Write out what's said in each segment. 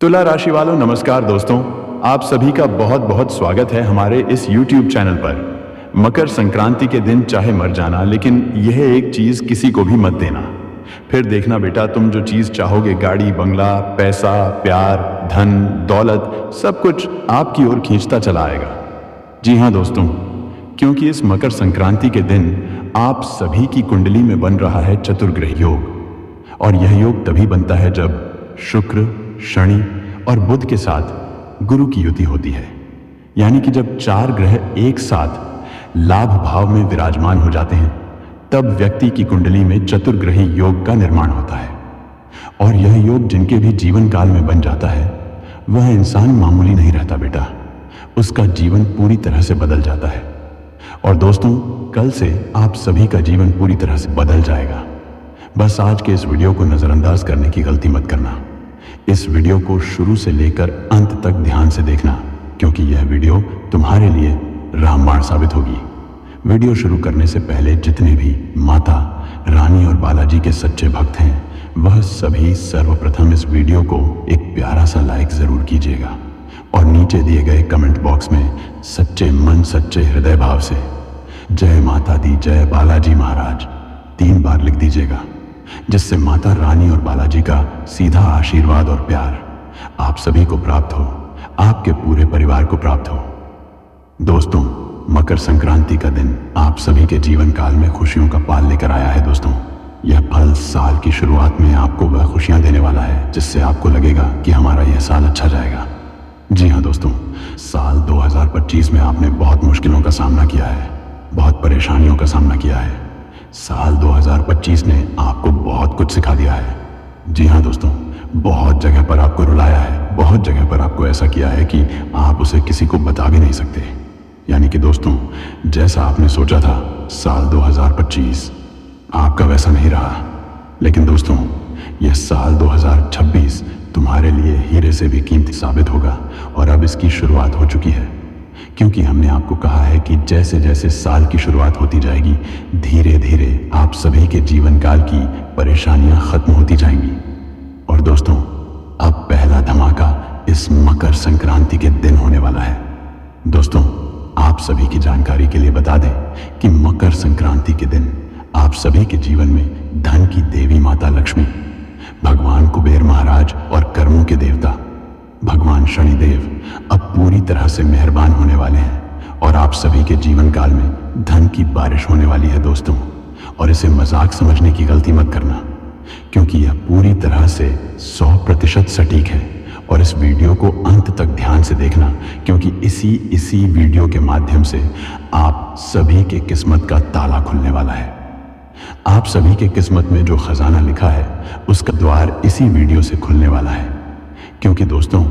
तुला राशि वालों नमस्कार दोस्तों, आप सभी का बहुत बहुत स्वागत है हमारे इस YouTube चैनल पर। मकर संक्रांति के दिन चाहे मर जाना, लेकिन यह एक चीज किसी को भी मत देना। फिर देखना बेटा, तुम जो चीज चाहोगे, गाड़ी, बंगला, पैसा, प्यार, धन, दौलत, सब कुछ आपकी ओर खींचता चला आएगा। जी हाँ दोस्तों, क्योंकि इस मकर संक्रांति के दिन आप सभी की कुंडली में बन रहा है चतुर्ग्रह योग। और यह योग तभी बनता है जब शुक्र, शनि और बुध के साथ गुरु की युति होती है। यानी कि जब चार ग्रह एक साथ लाभ भाव में विराजमान हो जाते हैं, तब व्यक्ति की कुंडली में चतुर्ग्रही योग का निर्माण होता है। और यह योग जिनके भी जीवन काल में बन जाता है, वह इंसान मामूली नहीं रहता बेटा, उसका जीवन पूरी तरह से बदल जाता है। और दोस्तों, कल से आप सभी का जीवन पूरी तरह से बदल जाएगा। बस आज के इस वीडियो को नजरअंदाज करने की गलती मत करना। इस वीडियो को शुरू से लेकर अंत तक ध्यान से देखना, क्योंकि यह वीडियो तुम्हारे लिए रामबाण साबित होगी। वीडियो शुरू करने से पहले जितने भी माता, रानी और बालाजी के सच्चे भक्त हैं, वह सभी सर्वप्रथम इस वीडियो को एक प्यारा सा लाइक जरूर कीजिएगा और नीचे दिए गए कमेंट बॉक्स में सच्चे मन, सच्चे हृदय भाव से जय माता दी, जय बालाजी महाराज 3 बार लिख दीजिएगा, जिससे माता रानी और बालाजी का सीधा आशीर्वाद और प्यार आप सभी को प्राप्त हो, आपके पूरे परिवार को प्राप्त हो। दोस्तों, मकर संक्रांति का दिन आप सभी के जीवन काल में खुशियों का पाल लेकर आया है। दोस्तों, यह फल साल की शुरुआत में आपको वह खुशियां देने वाला है जिससे आपको लगेगा कि हमारा यह साल अच्छा जाएगा। जी हाँ दोस्तों, साल 2025 में आपने बहुत मुश्किलों का सामना किया है, बहुत परेशानियों का सामना किया है। साल 2025 ने आपको बहुत कुछ सिखा दिया है। जी हाँ दोस्तों, बहुत जगह पर आपको रुलाया है, बहुत जगह पर आपको ऐसा किया है कि आप उसे किसी को बता भी नहीं सकते। यानी कि दोस्तों, जैसा आपने सोचा था साल 2025 आपका वैसा नहीं रहा। लेकिन दोस्तों, यह साल 2026 तुम्हारे लिए हीरे से भी कीमती साबित होगा। और अब इसकी शुरुआत हो चुकी है, क्योंकि हमने आपको कहा है कि जैसे जैसे साल की शुरुआत होती जाएगी, धीरे धीरे आप सभी के जीवन काल की परेशानियां खत्म होती जाएंगी। और दोस्तों, अब पहला धमाका इस मकर संक्रांति के दिन होने वाला है। दोस्तों, आप सभी की जानकारी के लिए बता दें कि मकर संक्रांति के दिन आप सभी के जीवन में धन की देवी माता लक्ष्मी, भगवान कुबेर महाराज और कर्मों के देवता भगवान शनिदेव अब पूरी तरह से मेहरबान होने वाले हैं। और आप सभी के जीवन काल में धन की बारिश होने वाली है दोस्तों। और इसे मजाक समझने की गलती मत करना, क्योंकि यह पूरी तरह से 100% सटीक है। और इस वीडियो को अंत तक ध्यान से देखना, क्योंकि इसी वीडियो के माध्यम से आप सभी के किस्मत का ताला खुलने वाला है। आप सभी के किस्मत में जो खजाना लिखा है, उसका द्वार इसी वीडियो से खुलने वाला है। क्योंकि दोस्तों,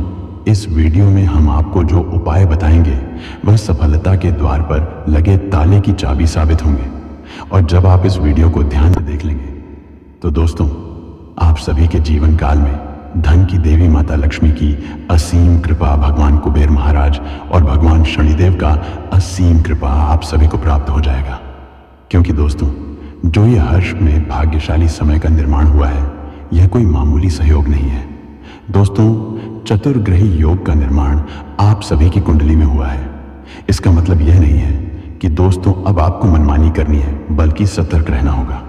इस वीडियो में हम आपको जो उपाय बताएंगे, वह सफलता के द्वार पर लगे ताले की चाबी साबित होंगे। और जब आप इस वीडियो को ध्यान से देख लेंगे, तो दोस्तों, आप सभी के जीवन काल में धन की देवी माता लक्ष्मी की असीम कृपा, भगवान कुबेर महाराज और भगवान शनिदेव का असीम कृपा आप सभी को प्राप्त हो जाएगा। क्योंकि दोस्तों, जो ये हर्ष में भाग्यशाली समय का निर्माण हुआ है, यह कोई मामूली सहयोग नहीं है। दोस्तों, चतुर्ग्रही योग का निर्माण आप सभी की कुंडली में हुआ है। इसका मतलब यह नहीं है कि दोस्तों अब आपको मनमानी करनी है, बल्कि सतर्क रहना होगा।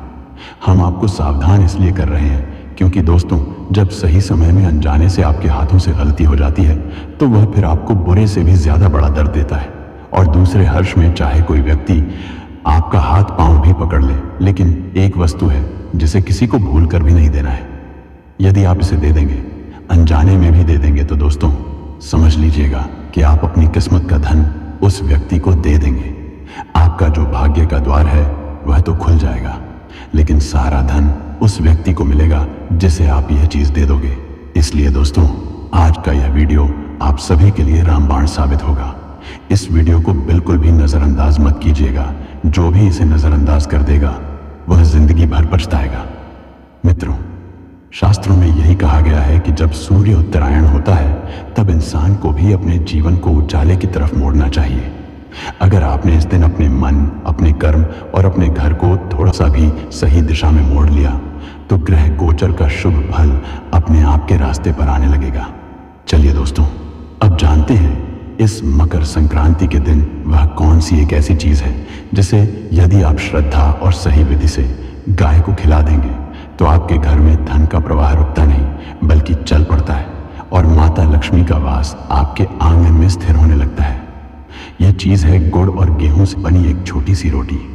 हम आपको सावधान इसलिए कर रहे हैं क्योंकि दोस्तों, जब सही समय में अनजाने से आपके हाथों से गलती हो जाती है, तो वह फिर आपको बुरे से भी ज्यादा बड़ा दर्द देता है। और दूसरे हर्ष में चाहे कोई व्यक्ति आपका हाथ पांव भी पकड़ ले, लेकिन एक वस्तु है जिसे किसी को भूल कर भी नहीं देना है। यदि आप इसे दे देंगे, अनजाने में भी दे देंगे, तो दोस्तों समझ लीजिएगा कि आप अपनी किस्मत का धन उस व्यक्ति को दे देंगे। आपका जो भाग्य का द्वार है वह तो खुल जाएगा, लेकिन सारा धन उस व्यक्ति को मिलेगा जिसे आप यह चीज दे दोगे। इसलिए दोस्तों, आज का यह वीडियो आप सभी के लिए रामबाण साबित होगा। इस वीडियो को बिल्कुल भी नजरअंदाज मत कीजिएगा। जो भी इसे नजरअंदाज कर देगा, वह जिंदगी भर पछताएगा। मित्रों, शास्त्रों में यही कहा गया है कि जब सूर्य उत्तरायण होता है, तब इंसान को भी अपने जीवन को उजाले की तरफ मोड़ना चाहिए। अगर आपने इस दिन अपने मन, अपने कर्म और अपने घर को थोड़ा सा भी सही दिशा में मोड़ लिया, तो ग्रह गोचर का शुभ फल अपने आप के रास्ते पर आने लगेगा। चलिए दोस्तों, अब जानते हैं इस मकर संक्रांति के दिन वह कौन सी एक ऐसी चीज है जिसे यदि आप श्रद्धा और सही विधि से गाय को खिला देंगे तो आपके घर में धन का प्रवाह रुकता नहीं बल्कि चल पड़ता है और माता लक्ष्मी का वास आपके आंगन में स्थिर होने लगता है। यह चीज है गुड़ और गेहूं से बनी एक छोटी सी रोटी।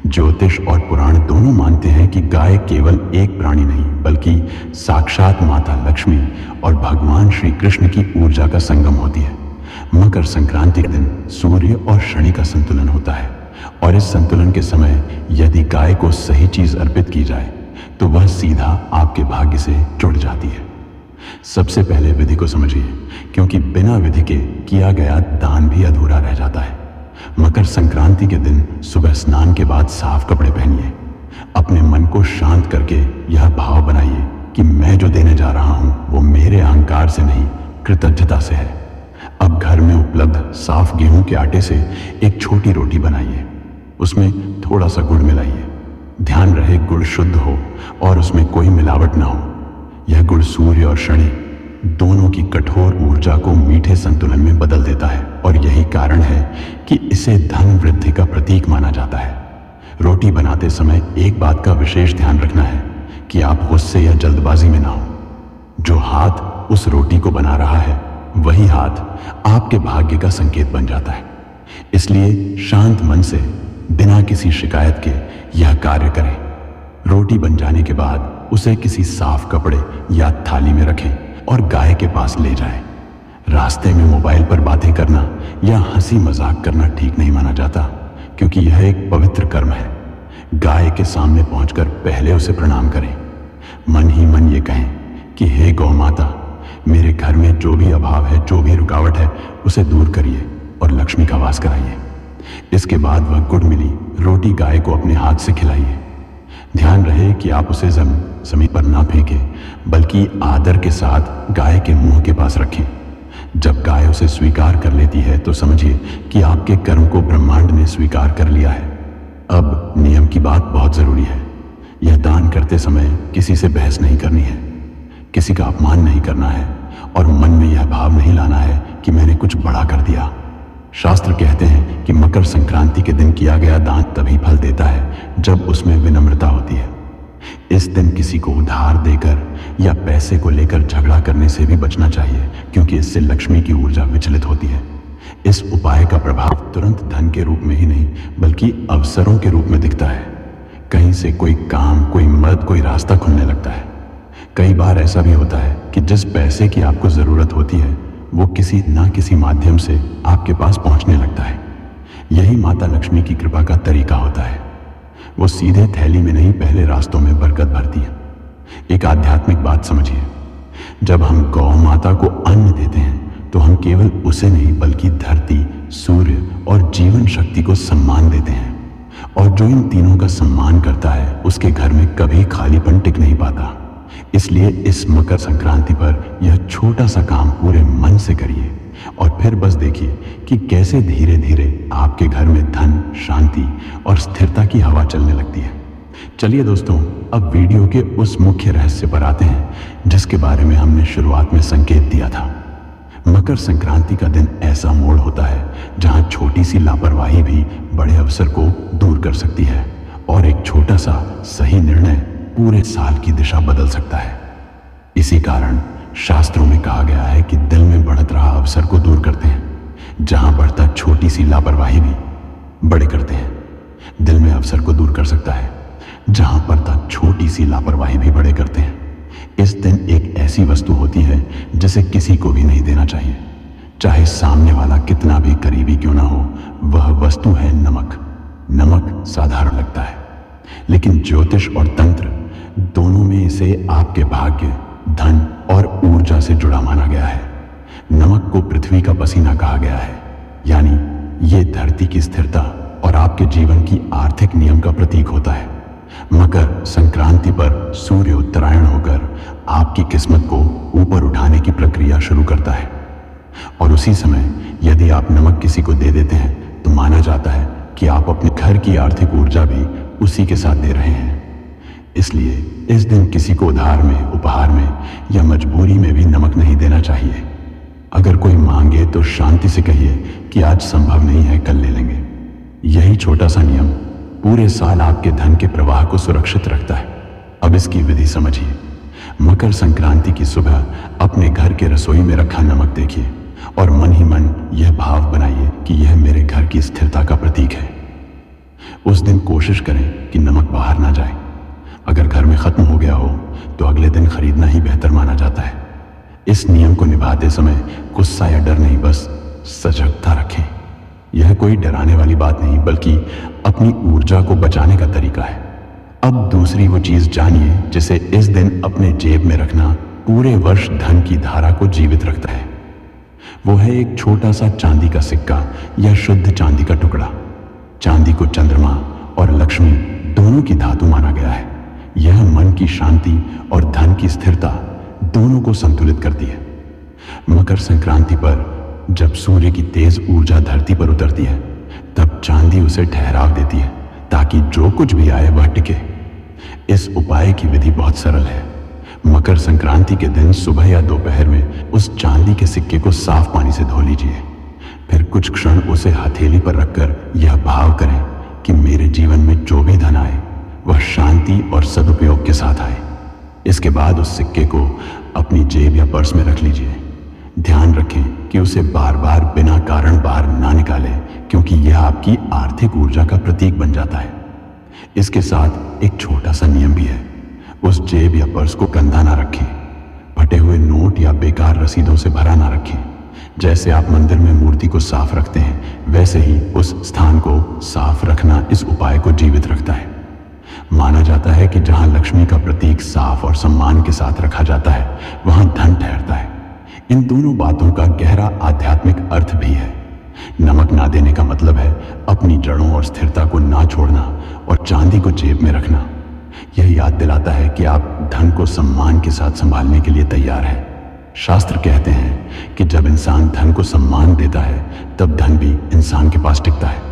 ज्योतिष और पुराण दोनों मानते हैं कि गाय केवल एक प्राणी नहीं बल्कि साक्षात माता लक्ष्मी और भगवान श्री कृष्ण की ऊर्जा का संगम होती है। मकर संक्रांति के दिन सूर्य और शनि का संतुलन होता है और इस संतुलन के समय यदि गाय को सही चीज अर्पित की जाए तो वह सीधा आपके भाग्य से जुड़ जाती है। सबसे पहले विधि को समझिए, क्योंकि बिना विधि के किया गया दान भी अधूरा रह जाता है। मकर संक्रांति के दिन सुबह स्नान के बाद साफ कपड़े पहनिए। अपने मन को शांत करके यह भाव बनाइए कि मैं जो देने जा रहा हूं वो मेरे अहंकार से नहीं, कृतज्ञता से है। अब घर में उपलब्ध साफ गेहूं के आटे से एक छोटी रोटी बनाइए। उसमें थोड़ा सा गुड़ मिलाइए। ध्यान रहे गुड़ शुद्ध हो और उसमें कोई मिलावट ना हो। यह गुड़ सूर्य और शनि दोनों की कठोर ऊर्जा को मीठे संतुलन में बदल देता है और यही कारण है कि इसे धन वृद्धि का प्रतीक माना जाता है। रोटी बनाते समय एक बात का विशेष ध्यान रखना है कि आप गुस्से या जल्दबाजी में ना हो। जो हाथ उस रोटी को बना रहा है वही हाथ आपके भाग्य का संकेत बन जाता है। इसलिए शांत मन से बिना किसी शिकायत के यह कार्य करें। रोटी बन जाने के बाद उसे किसी साफ कपड़े या थाली में रखें और गाय के पास ले जाएं। रास्ते में मोबाइल पर बातें करना या हंसी मजाक करना ठीक नहीं माना जाता, क्योंकि यह एक पवित्र कर्म है। गाय के सामने पहुंचकर पहले उसे प्रणाम करें। मन ही मन ये कहें कि हे गौ माता, मेरे घर में जो भी अभाव है, जो भी रुकावट है, उसे दूर करिए और लक्ष्मी का वास कराइए। इसके बाद वह गुड़ मिली रोटी गाय को अपने हाथ से खिलाइए। ध्यान रहे कि आप उसे जमीन पर ना फेंकें, बल्कि आदर के साथ गाय के मुंह के पास रखें। जब गाय उसे स्वीकार कर लेती है तो समझिए कि आपके कर्म को ब्रह्मांड ने स्वीकार कर लिया है। अब नियम की बात बहुत जरूरी है। यह दान करते समय किसी से बहस नहीं करनी है, किसी का अपमान नहीं करना है और मन में यह भाव नहीं लाना है कि मैंने कुछ बड़ा कर दिया। शास्त्र कहते हैं कि मकर संक्रांति के दिन किया गया दान तभी फल देता है जब उसमें विनम्रता होती है। इस दिन किसी को उधार देकर या पैसे को लेकर झगड़ा करने से भी बचना चाहिए, क्योंकि इससे लक्ष्मी की ऊर्जा विचलित होती है। इस उपाय का प्रभाव तुरंत धन के रूप में ही नहीं बल्कि अवसरों के रूप में दिखता है। कहीं से कोई काम, कोई मदद, कोई रास्ता खुलने लगता है। कई बार ऐसा भी होता है कि जिस पैसे की आपको जरूरत होती है वो किसी ना किसी माध्यम से आपके पास पहुंचने लगता है। यही माता लक्ष्मी की कृपा का तरीका होता है। वो सीधे थैली में नहीं, पहले रास्तों में बरकत भरती है। एक आध्यात्मिक बात समझिए, जब हम गौ माता को अन्न देते हैं तो हम केवल उसे नहीं बल्कि धरती, सूर्य और जीवन शक्ति को सम्मान देते हैं। और जो इन तीनों का सम्मान करता है उसके घर में कभी खालीपन टिक नहीं पाता। इसलिए इस मकर संक्रांति पर यह छोटा सा काम पूरे मन से करिए और फिर बस देखिए कि कैसे धीरे धीरे आपके घर में धन, शांति और स्थिरता की हवा चलने लगती है। चलिए दोस्तों, अब वीडियो के उस मुख्य रहस्य पर आते हैं जिसके बारे में हमने शुरुआत में संकेत दिया था। मकर संक्रांति का दिन ऐसा मोड़ होता है जहां छोटी सी लापरवाही भी बड़े अवसर को दूर कर सकती है और एक छोटा सा सही निर्णय पूरे साल की दिशा बदल सकता है। इसी कारण शास्त्रों में कहा गया है कि दिल में बढ़त रहा अवसर को दूर करते हैं। जहां बढ़ता छोटी सी लापरवाही भी बड़े करते हैं। दिल में अवसर को दूर कर सकता है जहां बढ़ता छोटी सी लापरवाही भी बड़े करते हैं। इस दिन एक ऐसी वस्तु होती है जिसे किसी को भी नहीं देना चाहिए, चाहे सामने वाला कितना भी करीबी क्यों ना हो। वह वस्तु है नमक। नमक साधारण लगता है, लेकिन ज्योतिष और तंत्र दोनों में इसे आपके भाग्य, धन और ऊर्जा से जुड़ा माना गया है। नमक को पृथ्वी का पसीना कहा गया है, यानी ये धरती की स्थिरता और आपके जीवन की आर्थिक नियम का प्रतीक होता है। मकर संक्रांति पर सूर्य उत्तरायण होकर आपकी किस्मत को ऊपर उठाने की प्रक्रिया शुरू करता है और उसी समय यदि आप नमक किसी को दे देते हैं तो माना जाता है कि आप अपने घर की आर्थिक ऊर्जा भी उसी के साथ दे रहे हैं। इसलिए इस दिन किसी को उधार में, उपहार में या मजबूरी में भी नमक नहीं देना चाहिए। मांगे तो शांति से कहिए कि आज संभव नहीं है, कल ले लेंगे। यही छोटा सा नियम पूरे साल आपके धन के प्रवाह को सुरक्षित रखता है। अब इसकी विधि समझिए। मकर संक्रांति की सुबह अपने घर के रसोई में रखा नमक देखिए और मन ही मन यह भाव बनाइए कि यह मेरे घर की स्थिरता का प्रतीक है। उस दिन कोशिश करें कि नमक बाहर ना जाए। अगर घर में खत्म हो गया हो तो अगले दिन खरीदना ही बेहतर माना जाता है। इस नियम को निभाते समय गुस्सा या डर नहीं, बस सजगता रखें। यह कोई डराने वाली बात नहीं, बल्कि अपनी ऊर्जा को बचाने का तरीका है। अब दूसरी वो चीज जानिए जिसे इस दिन अपने जेब में रखना पूरे वर्ष धन की धारा को जीवित रखता है। वो है एक छोटा सा चांदी का सिक्का या शुद्ध चांदी का टुकड़ा। चांदी को चंद्रमा और लक्ष्मी दोनों की धातु माना गया है। यह मन की शांति और धन की स्थिरता दोनों को संतुलित करती है। मकर संक्रांति पर जब सूर्य की तेज ऊर्जा धरती पर उतरती है तब चांदी उसे ठहराव देती है ताकि जो कुछ भी आए वह टिके। इस उपाय की विधि बहुत सरल है। मकर संक्रांति के दिन सुबह या दोपहर में उस चांदी के सिक्के को साफ पानी से धो लीजिए। फिर कुछ क्षण उसे हथेली पर रखकर यह भाव करें कि मेरे जीवन में जो भी धन आए वह शांति और सदुपयोग के साथ आए। इसके बाद उस सिक्के को अपनी जेब या पर्स में रख लीजिए। ध्यान रखें कि उसे बार बार बिना कारण बाहर ना निकालें, क्योंकि यह आपकी आर्थिक ऊर्जा का प्रतीक बन जाता है। इसके साथ एक छोटा सा नियम भी है। उस जेब या पर्स को गंदा ना रखें। फटे हुए नोट या बेकार रसीदों से भरा ना रखें। जैसे आप मंदिर में मूर्ति को साफ रखते हैं, वैसे ही उस स्थान को साफ रखना इस उपाय को जीवित रखता है। माना जाता है कि जहां लक्ष्मी का प्रतीक साफ और सम्मान के साथ रखा जाता है वहां धन ठहरता है। इन दोनों बातों का गहरा आध्यात्मिक अर्थ भी है। नमक ना देने का मतलब है अपनी जड़ों और स्थिरता को ना छोड़ना और चांदी को जेब में रखना। यह याद दिलाता है कि आप धन को सम्मान के साथ संभालने के लिए तैयार हैं। शास्त्र कहते हैं कि जब इंसान धन को सम्मान देता है तब धन भी इंसान के पास टिकता है।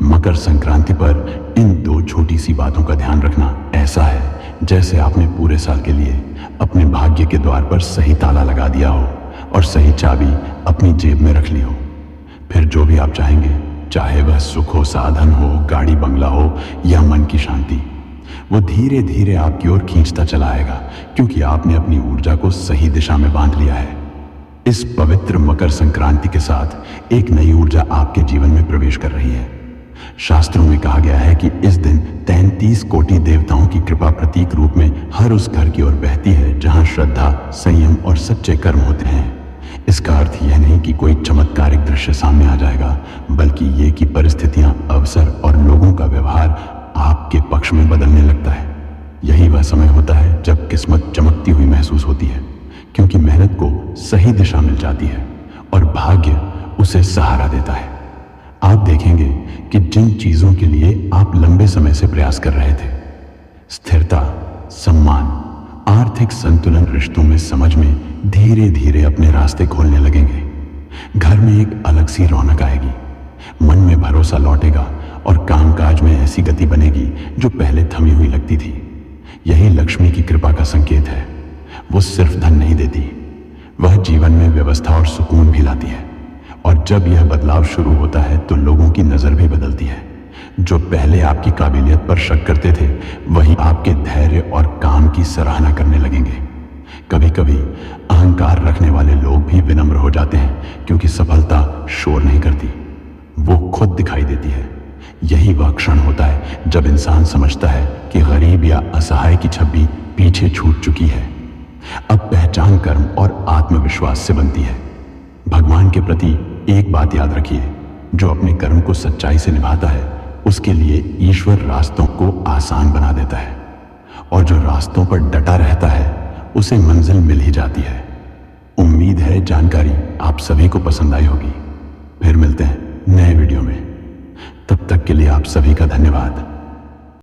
मकर संक्रांति पर इन दो छोटी सी बातों का ध्यान रखना ऐसा है जैसे आपने पूरे साल के लिए अपने भाग्य के द्वार पर सही ताला लगा दिया हो और सही चाबी अपनी जेब में रख ली हो। फिर जो भी आप चाहेंगे, चाहे वह सुख हो, साधन हो, गाड़ी बंगला हो या मन की शांति, वो धीरे धीरे आपकी ओर खींचता चला आएगा, क्योंकि आपने अपनी ऊर्जा को सही दिशा में बांध लिया है। इस पवित्र मकर संक्रांति के साथ एक नई ऊर्जा आपके जीवन में प्रवेश कर रही है। शास्त्रों में कहा गया है कि इस दिन 33 कोटि देवताओं की कृपा प्रतीक रूप में हर उस घर की ओर बहती है जहां श्रद्धा, संयम और सच्चे कर्म होते हैं। इसका अर्थ यह नहीं कि कोई चमत्कारिक दृश्य सामने आ जाएगा, बल्कि ये कि परिस्थितियां, अवसर और लोगों का व्यवहार आपके पक्ष में बदलने लगता है। यही वह समय होता है जब किस्मत चमकती हुई महसूस होती है, क्योंकि मेहनत को सही दिशा मिल जाती है और भाग्य उसे सहारा देता है। आप देखेंगे कि जिन चीजों के लिए आप लंबे समय से प्रयास कर रहे थे, स्थिरता, सम्मान, आर्थिक संतुलन, रिश्तों में समझ में धीरे धीरे अपने रास्ते खोलने लगेंगे। घर में एक अलग सी रौनक आएगी, मन में भरोसा लौटेगा और कामकाज में ऐसी गति बनेगी जो पहले थमी हुई लगती थी। यही लक्ष्मी की कृपा का संकेत है। वो सिर्फ धन नहीं देती, वह जीवन में व्यवस्था और सुकून भी लाती है। और जब यह बदलाव शुरू होता है तो लोगों की नजर भी बदलती है। जो पहले आपकी काबिलियत पर शक करते थे, वही आपके धैर्य और काम की सराहना करने लगेंगे। कभी कभी अहंकार रखने वाले लोग भी विनम्र हो जाते हैं, क्योंकि सफलता शोर नहीं करती, वो खुद दिखाई देती है। यही वह क्षण होता है जब इंसान समझता है कि गरीब या असहाय की छवि पीछे छूट चुकी है। अब पहचान कर्म और आत्मविश्वास से बनती है। भगवान के प्रति एक बात याद रखिए, जो अपने कर्म को सच्चाई से निभाता है उसके लिए ईश्वर रास्तों को आसान बना देता है, और जो रास्तों पर डटा रहता है उसे मंजिल मिल ही जाती है। उम्मीद है जानकारी आप सभी को पसंद आई होगी। फिर मिलते हैं नए वीडियो में। तब तक के लिए आप सभी का धन्यवाद।